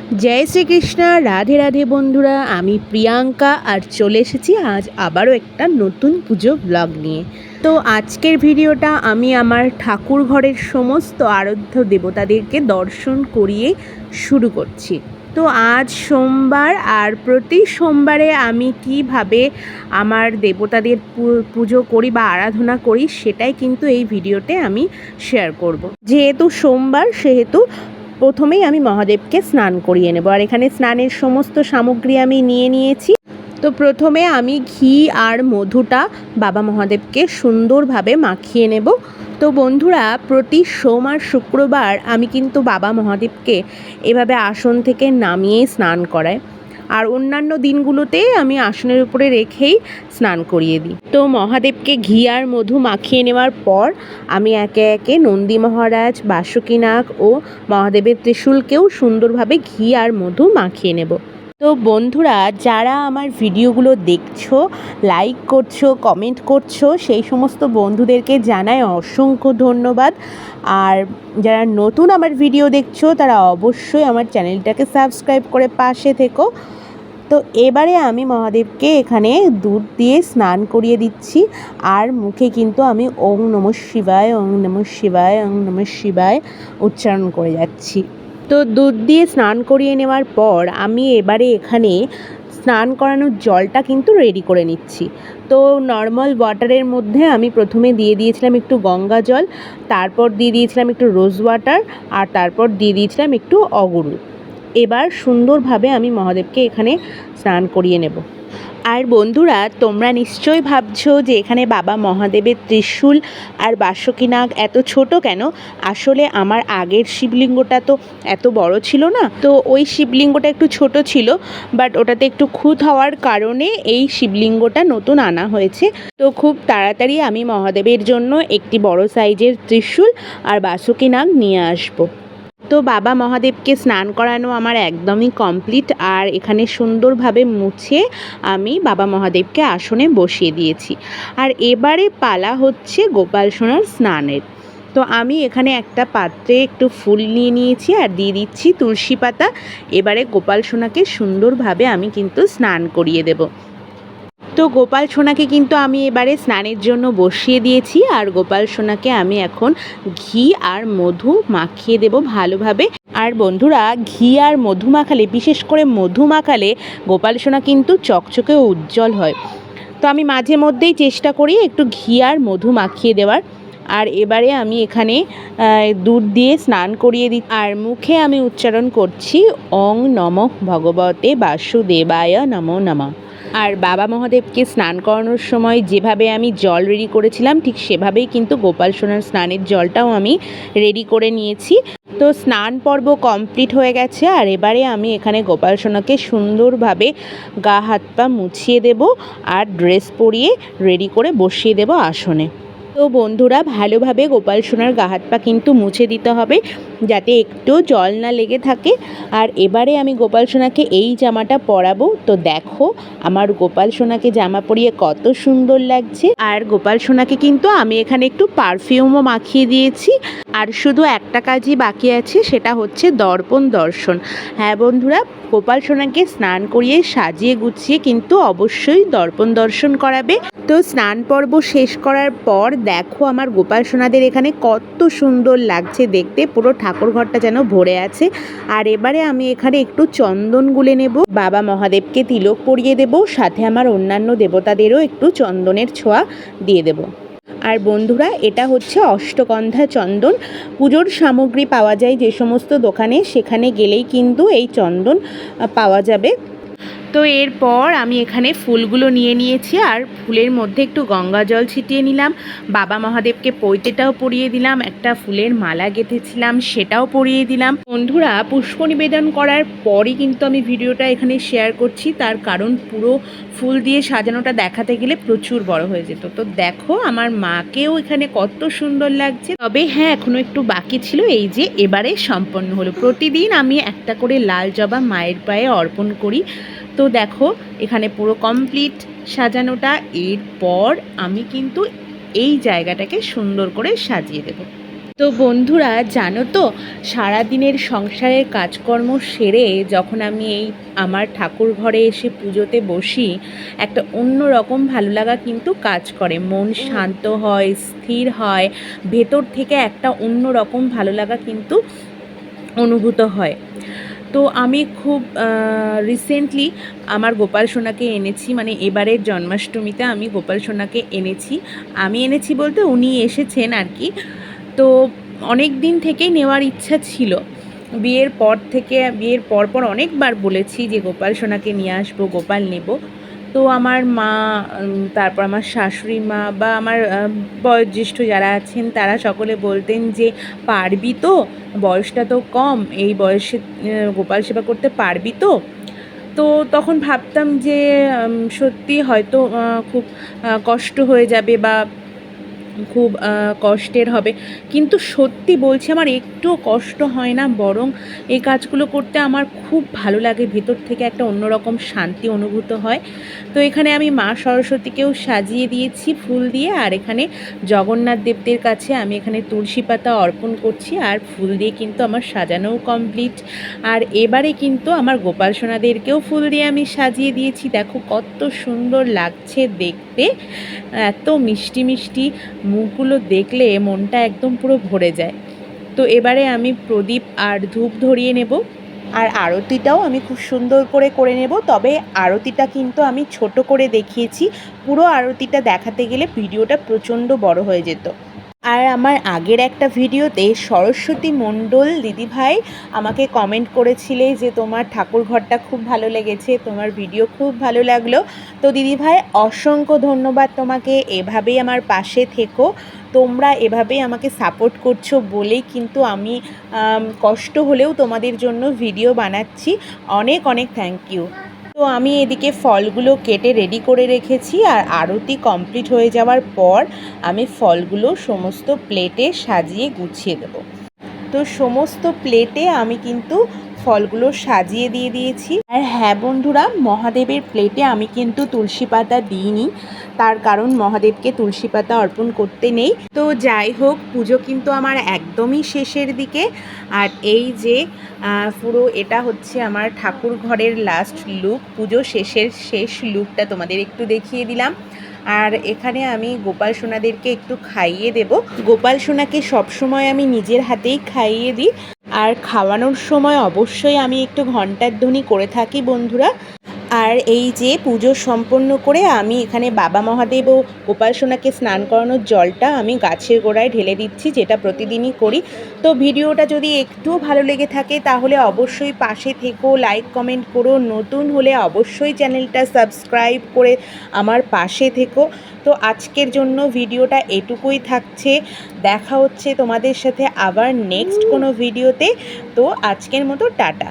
জয় শ্রীকৃষ্ণ। রাধে রাধে বন্ধুরা, আমি প্রিয়াঙ্কা আর চলে এসেছি আজ আবারও একটা নতুন পুজো ব্লগ নিয়ে। তো আজকের ভিডিওটা আমি আমার ঠাকুর ঘরের সমস্ত আরাধ্য দেবতাদেরকে দর্শন করিয়ে শুরু করছি। তো আজ সোমবার, আর প্রতি সোমবারে আমি কিভাবে আমার দেবতাদের পুজো করি বা আরাধনা করি সেটাই কিন্তু এই ভিডিওতে আমি শেয়ার করব। যেহেতু সোমবার সেহেতু প্রথমেই আমি মহাদেবকে স্নান করিয়ে নেব। আর এখানে স্নানের সমস্ত সামগ্রী আমি নিয়ে নিয়েছি। তো প্রথমে আমি ঘি আর মধুটা বাবা মহাদেবকে সুন্দরভাবে মাখিয়ে নেব। তো বন্ধুরা, প্রতি সোম আর শুক্রবার আমি কিন্তু বাবা মহাদেবকে এভাবে আসন থেকে নামিয়ে স্নান করাই, আর অন্যান্য দিনগুলোতে আমি আসনের উপরে রেখেই স্নান করিয়ে দিই। তো মহাদেবকে ঘি আর মধু মাখিয়ে নেওয়ার পর আমি একে একে নন্দী মহারাজ, বাসুকীনাগ ও মহাদেবের ত্রিশূলকেও সুন্দরভাবে ঘি আর মধু মাখিয়ে নেব। তো বন্ধুরা, যারা আমার ভিডিওগুলো দেখছো, লাইক করছো, কমেন্ট করছো, সেই সমস্ত বন্ধুদেরকে জানাই অসংখ্য ধন্যবাদ। আর যারা নতুন আমার ভিডিও দেখছো তারা অবশ্যই আমার চ্যানেলটাকে সাবস্ক্রাইব করে পাশে থেকো। তো এবারে আমি মহাদেবকে এখানে দুধ দিয়ে স্নান করিয়ে দিচ্ছি, আর মুখে কিন্তু আমি ওং নমঃ শিবায়, ওং নমঃ শিবায়, ওং নমঃ শিবায় উচ্চারণ করে যাচ্ছি। তো দুধ দিয়ে স্নান করিয়ে নেওয়ার পর আমি এবারে এখানে স্নান করানোর জলটা কিন্তু রেডি করে নিচ্ছি। তো নর্মাল ওয়াটারের মধ্যে আমি প্রথমে দিয়ে দিয়েছিলাম একটু গঙ্গা জল, তারপর দিয়ে দিয়েছিলাম একটু রোজ ওয়াটার, আর তারপর দিয়ে দিয়েছিলাম একটু অগুরু। এবার সুন্দরভাবে আমি মহাদেবকে এখানে স্নান করিয়ে নেব। আর বন্ধুরা, তোমরা নিশ্চয়ই ভাবছো যে এখানে বাবা মহাদেবের ত্রিশূল আর বাসুকীনাগ এত ছোট কেন। আসলে আমার আগের শিবলিঙ্গটা তো এত বড় ছিল না, তো ওই শিবলিঙ্গটা একটু ছোট ছিল, বাট ওটাতে একটু খুঁত হওয়ার কারণে এই শিবলিঙ্গটা নতুন আনা হয়েছে। তো খুব তাড়াতাড়ি আমি মহাদেবের জন্য একটি বড় সাইজের ত্রিশূল আর বাসুকীনাগ নিয়ে আসবো। তো বাবা মহাদেবকে স্নান করানো আমার একদমই কমপ্লিট, আর এখানে সুন্দরভাবে মুছে আমি বাবা মহাদেবকে আসনে বসিয়ে দিয়েছি। আর এবারে পালা হচ্ছে গোপাল সোনার স্নানের। তো আমি এখানে একটা পাত্রে একটু ফুল নিয়ে নিয়েছি আর দিয়ে দিচ্ছি তুলসী পাতা। এবারে গোপাল সোনাকে সুন্দরভাবে আমি কিন্তু স্নান করিয়ে দেব। তো গোপাল সোনাকে কিন্তু আমি এবারে স্নানের জন্য বসিয়ে দিয়েছি, আর গোপাল সোনাকে আমি এখন ঘি আর মধু মাখিয়ে দেব ভালোভাবে। আর বন্ধুরা, ঘি আর মধু মাখালে, বিশেষ করে মধু মাখালে গোপাল সোনা কিন্তু চকচকে উজ্জ্বল হয়। তো আমি মাঝে মধ্যেই চেষ্টা করি একটু ঘি আর মধু মাখিয়ে দেওয়ার। আর এবারে আমি এখানে দুধ দিয়ে স্নান করিয়ে দিই, আর মুখে আমি উচ্চারণ করছি ওং নমঃ ভগবতে বাসুদেবায় নমো নমঃ। আর বাবা মহাদেবকে স্নান করানোর সময় যেভাবে আমি জল রেডি করেছিলাম, ঠিক সেভাবেই কিন্তু গোপাল সোনার স্নানের জলটাও আমি রেডি করে নিয়েছি। তো স্নান পর্ব কমপ্লিট হয়ে গেছে, আর এবারে আমি এখানে গোপাল সোনাকে সুন্দরভাবে গা হাত পা মুছিয়ে দেব, আর ড্রেস পরিয়ে রেডি করে বসিয়ে দেব আসনে। তো বন্ধুরা, ভালোভাবে গোপাল সোনার গা হাত পা কিন্তু মুছে দিতে হবে, যাতে একটু জল না লেগে থাকে। আর এবারে আমি গোপাল সোনাকে এই জামাটা পরাবো। তো দেখো আমার গোপাল সোনাকে জামা পরিয়ে কত সুন্দর লাগছে। আর গোপাল সোনাকে কিন্তু আমি এখানে একটু পারফিউমও মাখিয়ে দিয়েছি। আর শুধু একটা কাজই বাকি আছে, সেটা হচ্ছে দর্পণ দর্শন। হ্যাঁ বন্ধুরা, গোপাল সোনাকে স্নান করিয়ে সাজিয়ে গুছিয়ে কিন্তু অবশ্যই দর্পণ দর্শন করাবে। তো স্নান পর্ব শেষ করার পর দেখো আমার গোপাল সোনাদের এখানে কত সুন্দর লাগছে দেখতে, পুরো ঠাকুর ঘরটা যেন ভরে আছে। আর এবারে আমি এখানে একটু চন্দন গুলে নেব, বাবা মহাদেবকে তিলক পরিয়ে দেব, সাথে আমার অন্যান্য দেবতাদেরও একটু চন্দনের ছোঁয়া দিয়ে দেব। আর বন্ধুরা, এটা হচ্ছে অষ্টগন্ধা চন্দন। পুজোর সামগ্রী পাওয়া যায় যে সমস্ত দোকানে, সেখানে গেলেই কিন্তু এই চন্দন পাওয়া যাবে। তো এরপর আমি এখানে ফুলগুলো নিয়ে নিয়েছি, আর ফুলের মধ্যে একটু গঙ্গা জল ছিটিয়ে নিলাম। বাবা মহাদেবকে পৈতেটাও পরিয়ে দিলাম, একটা ফুলের মালা গেঁথেছিলাম সেটাও পরিয়ে দিলাম। বন্ধুরা, পুষ্প নিবেদন করার পরই কিন্তু আমি ভিডিওটা এখানে শেয়ার করছি, তার কারণ পুরো ফুল দিয়ে সাজানোটা দেখাতে গেলে প্রচুর বড় হয়ে যেত। তো দেখো আমার মাকেও এখানে কত সুন্দর লাগছে। তবে হ্যাঁ, এখনও একটু বাকি ছিল, এই যে এবারে সম্পন্ন হলো। প্রতিদিন আমি একটা করে লাল জবা মায়ের পায়ে অর্পণ করি। তো দেখো এখানে পুরো কমপ্লিট সাজানোটা। এরপর আমি কিন্তু এই জায়গাটাকে সুন্দর করে সাজিয়ে দেব। তো বন্ধুরা জানো তো, সারাদিনের সংসারের কাজকর্ম সেরে যখন আমি এই আমার ঠাকুর ঘরে এসে পুজোতে বসি, একটা অন্য রকম ভালো লাগা কিন্তু কাজ করে। মন শান্ত হয়, স্থির হয়, ভেতর থেকে একটা অন্য রকম ভালো লাগা কিন্তু অনুভূত হয়। তো আমি খুব রিসেন্টলি আমার গোপাল সোনাকে এনেছি, মানে এবারের জন্মাষ্টমীতে আমি গোপাল সোনাকে এনেছি। আমি এনেছি বলতে উনি এসেছেন আর কি। তো অনেক দিন থেকেই নেওয়ার ইচ্ছা ছিল। বিয়ের পর পর অনেকবার বলেছি যে গোপাল সোনাকে নিয়ে আসবো, গোপাল নেব। তো আমার মা, তারপর আমার শাশুড়ি মা বা আমার বয়োজ্যেষ্ঠ যারা আছেন তারা সকলে বলতেন যে পারবি তো, বয়সটা তো কম, এই বয়সে গোপাল সেবা করতে পারবি তো। তো তখন ভাবতাম যে সত্যি হয়তো খুব কষ্ট হয়ে যাবে বা খুব কষ্টের হবে, কিন্তু সত্যি বলছি আমার একটুও কষ্ট হয় না, বরং এই কাজগুলো করতে আমার খুব ভালো লাগে, ভেতর থেকে একটা অন্যরকম শান্তি অনুভূত হয়। তো এখানে আমি মা সরস্বতীকেও সাজিয়ে দিয়েছি ফুল দিয়ে, আর এখানে জগন্নাথ দেবদের কাছে আমি এখানে তুলসী পাতা অর্পণ করছি, আর ফুল দিয়ে কিন্তু আমার সাজানোও কমপ্লিট। আর এবারে কিন্তু আমার গোপাল সোনাদেরকেও ফুল দিয়ে আমি সাজিয়ে দিয়েছি। দেখো কত সুন্দর লাগছে দেখতে, এত মিষ্টি মিষ্টি মুখগুলো দেখলে মনটা একদম পুরো ভরে যায়। তো এবারে আমি প্রদীপ আর ধূপ ধরিয়ে নেব, আর আরতিটাও আমি খুব সুন্দর করে নেব। তবে আরতিটা কিন্তু আমি ছোট করে দেখিয়েছি, পুরো আরতিটা দেখাতে গেলে ভিডিওটা প্রচণ্ড বড় হয়ে যেত। আর আমার আগের একটা ভিডিওতে সরস্বতী মণ্ডল দিদিভাই আমাকে কমেন্ট করেছিলে যে তোমার ঠাকুর ঘরটা খুব ভালো লেগেছে, তোমার ভিডিও খুব ভালো লাগলো। তো দিদিভাই অসংখ্য ধন্যবাদ তোমাকে, এভাবেই আমার পাশে থেকো। তোমরা এভাবেই আমাকে সাপোর্ট করছো বলেই কিন্তু আমি কষ্ট হলেও তোমাদের জন্য ভিডিও বানাচ্ছি। অনেক অনেক থ্যাংক ইউ। তো আমি এদিকে ফলগুলো কেটে রেডি করে রেখেছি, আর আরতি কমপ্লিট হয়ে যাওয়ার পর আমি ফলগুলো সমস্ত প্লেটে সাজিয়ে গুছিয়ে দেব। তো সমস্ত প্লেটে আমি কিন্তু ফলগুলো সাজিয়ে দিয়ে দিয়েছি। আর হ্যাঁ বন্ধুরা, মহাদেবের প্লেটে আমি কিন্তু তুলসী পাতা দিইনি, তার কারণ মহাদেবকে তুলসী পাতা অর্পণ করতে নেই। তো যাই হোক, পুজো কিন্তু আমার একদমই শেষের দিকে। আর এই যে পুরো এটা হচ্ছে আমার ঠাকুর ঘরের লাস্ট লুক, পুজো শেষ লুকটা তোমাদের একটু দেখিয়ে দিলাম। আর এখানে আমি গোপাল সোনাদেরকে একটু খাইয়ে দেব। গোপাল সোনাকে সবসময় আমি নিজের হাতেই খাইয়ে দিই, আর খাওয়ানোর সময় অবশ্যই আমি একটু ঘণ্টার ধ্বনি করে থাকি বন্ধুরা। আর এই যে পুজো সম্পন্ন করে আমি এখানে বাবা মহাদেব ও গোপাল সোনাকে স্নান করানোর জলটা আমি গাছের গোড়ায় ঢেলে দিচ্ছি, যেটা প্রতিদিনই করি। তো ভিডিওটা যদি একটু ভালো লেগে থাকে তাহলে অবশ্যই পাশে থেকো, লাইক কমেন্ট করো, নতুন হলে অবশ্যই চ্যানেলটা সাবস্ক্রাইব করে আমার পাশে থেকো। তো আজকের জন্য ভিডিওটা এটুকুই থাকছে, দেখা হচ্ছে তোমাদের সাথে আবার নেক্সট কোনো ভিডিওতে। তো আজকের মতো টাটা।